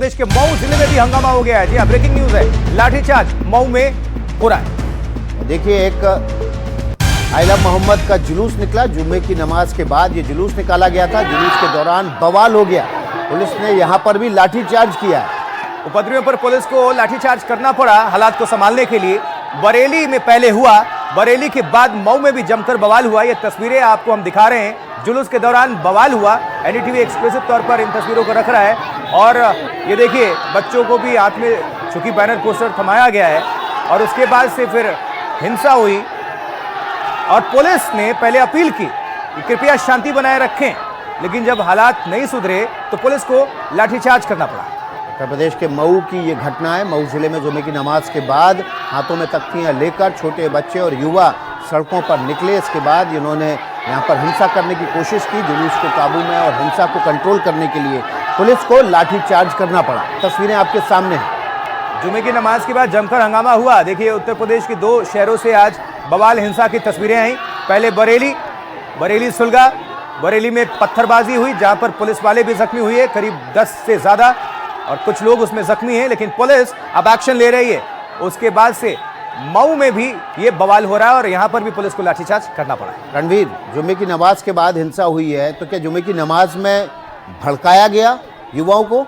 प्रदेश के मऊ जिले में भी हंगामा हो गया है। जी हाँ, ब्रेकिंग न्यूज है, लाठीचार्ज मऊ में हो रहा है। देखिए, एक आइला मोहम्मद का जुलूस निकला। जुम्मे की नमाज के बाद ये जुलूस निकाला गया था। जुलूस के दौरान बवाल हो गया। पुलिस ने यहां पर भी लाठीचार्ज किया है। उपद्रवियों पर पुलिस को लाठीचार्ज करना पड़ा हालात को संभालने के लिए। बरेली में पहले हुआ, बरेली के बाद मऊ में भी जमकर बवाल हुआ। ये तस्वीरें आपको हम दिखा रहे हैं। जुलूस के दौरान बवाल हुआ। एनडीटीवी एक्सक्लूसिव तौर पर इन तस्वीरों को रख रहा है। और ये देखिए, बच्चों को भी हाथ में चूंकि बैनर पोस्टर थमाया गया है और उसके बाद से फिर हिंसा हुई और पुलिस ने पहले अपील की कि कृपया शांति बनाए रखें, लेकिन जब हालात नहीं सुधरे तो पुलिस को लाठीचार्ज करना पड़ा। उत्तर प्रदेश के मऊ की ये घटना है। मऊ जिले में जुम्मे की नमाज के बाद हाथों में तख्तियां लेकर छोटे बच्चे और युवा सड़कों पर निकले। इसके बाद इन्होंने यहाँ पर हिंसा करने की कोशिश की। जुलूस को काबू में और हिंसा को कंट्रोल करने के लिए पुलिस को लाठीचार्ज करना पड़ा। तस्वीरें आपके सामने हैं। जुम्मे की नमाज के बाद जमकर हंगामा हुआ। देखिए, उत्तर प्रदेश के 2 शहरों से आज बवाल हिंसा की तस्वीरें आई। पहले बरेली सुलगा, बरेली में पत्थरबाजी हुई जहां पर पुलिस वाले भी जख्मी हुए, करीब 10 से ज्यादा, और कुछ लोग उसमें जख्मी हैं, लेकिन पुलिस अब एक्शन ले रही है। उसके बाद से मऊ में भी ये बवाल हो रहा है और यहां पर भी पुलिस को लाठीचार्ज करना पड़ा। रणवीर, जुम्मे की नमाज के बाद हिंसा हुई है, तो क्या जुम्मे की नमाज में भड़काया गया युवाओं को?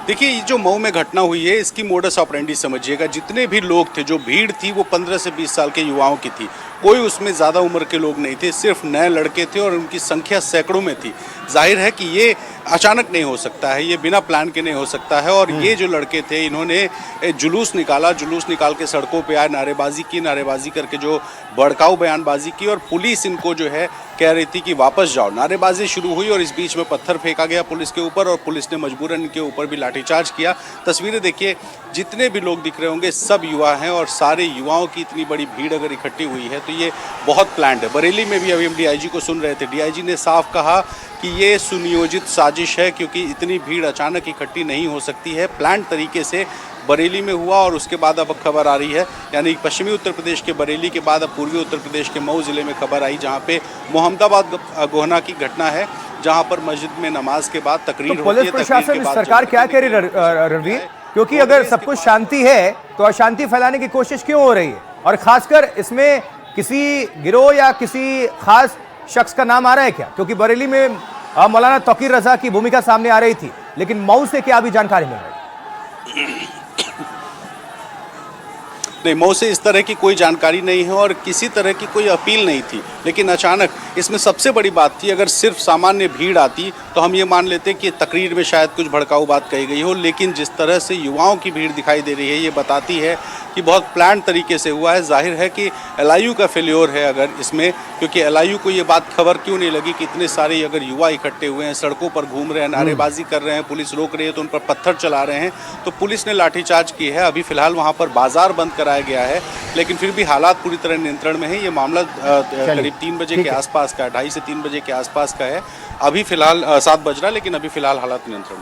देखिए, ये जो मऊ में घटना हुई है, इसकी मोडस ऑपरेंडी समझिएगा। जितने भी लोग थे, जो भीड़ थी, वो 15 से 20 साल के युवाओं की थी। कोई उसमें ज़्यादा उम्र के लोग नहीं थे, सिर्फ नए लड़के थे और उनकी संख्या सैकड़ों में थी। जाहिर है कि ये अचानक नहीं हो सकता है, ये बिना प्लान के नहीं हो सकता है। और ये जो लड़के थे, इन्होंने जुलूस निकाल के सड़कों पे आए, नारेबाजी करके जो भड़काऊ बयानबाजी की, और पुलिस इनको जो है कह रही थी कि वापस जाओ। नारेबाजी शुरू हुई और इस बीच में पत्थर फेंका गया पुलिस के ऊपर और पुलिस ने मजबूरन इनके ऊपर भी लाठीचार्ज किया। तस्वीरें देखिए, जितने भी लोग दिख रहे होंगे सब युवा हैं और सारे युवाओं की इतनी बड़ी भीड़ अगर इकट्ठी हुई है तो ये बहुत प्लान्ड है। बरेली में भी अभी हम डीआईजी को सुन रहे थे। डीआईजी ने साफ कहा कि ये सुनियोजित साजिश है, क्योंकि इतनी भीड़ अचानक इकट्ठी नहीं हो सकती है। प्लान्ड तरीके से बरेली में हुआ और उसके बाद अब खबर आ रही है, यानी पश्चिमी उत्तर प्रदेश के बरेली के बाद अब पूर्वी उत्तर प्रदेश के मऊ जिले में खबर आई, जहां पे मोहम्मदाबाद गोहना की घटना है, जहां पर मस्जिद में नमाज के बाद तकरीर तो पुलिस प्रशासन, सरकार क्या कह रही है रणवीर? क्योंकि अगर सब कुछ शांति है तो अशांति फैलाने की कोशिश क्यों हो रही है? और खासकर इसमें किसी गिरोह या किसी खास शख्स का नाम आ रहा है क्या? क्योंकि बरेली में मौलाना तौकीर रजा की भूमिका सामने आ रही थी, लेकिन मऊ से क्या अभी जानकारी मिल रही है? नहीं, मऊ से इस तरह की कोई जानकारी नहीं है और किसी तरह की कोई अपील नहीं थी। लेकिन अचानक इसमें सबसे बड़ी बात थी, अगर सिर्फ सामान्य भीड़ आती तो हम ये मान लेते कि तकरीर में शायद कुछ भड़काऊ बात कही गई हो। लेकिन जिस तरह से युवाओं की भीड़ दिखाई दे रही है, ये बताती है कि बहुत प्लान तरीके से हुआ है। जाहिर है कि एलआईयू का फेल्योर है अगर इसमें, क्योंकि एलआईयू को ये बात खबर क्यों नहीं लगी कि इतने सारे अगर युवा इकट्ठे हुए हैं, सड़कों पर घूम रहे हैं, नारेबाजी कर रहे हैं, पुलिस रोक रही है तो उन पर पत्थर चला रहे हैं, तो पुलिस ने लाठीचार्ज की है। अभी फिलहाल वहाँ पर बाजार बंद कराया गया है, लेकिन फिर भी हालात पूरी तरह नियंत्रण में है। ये मामला करीब 3 बजे के आसपास का है, 2:30 से 3 बजे के आसपास का है। अभी फिलहाल 7 बज रहा है, लेकिन अभी फिलहाल हालात नियंत्रण।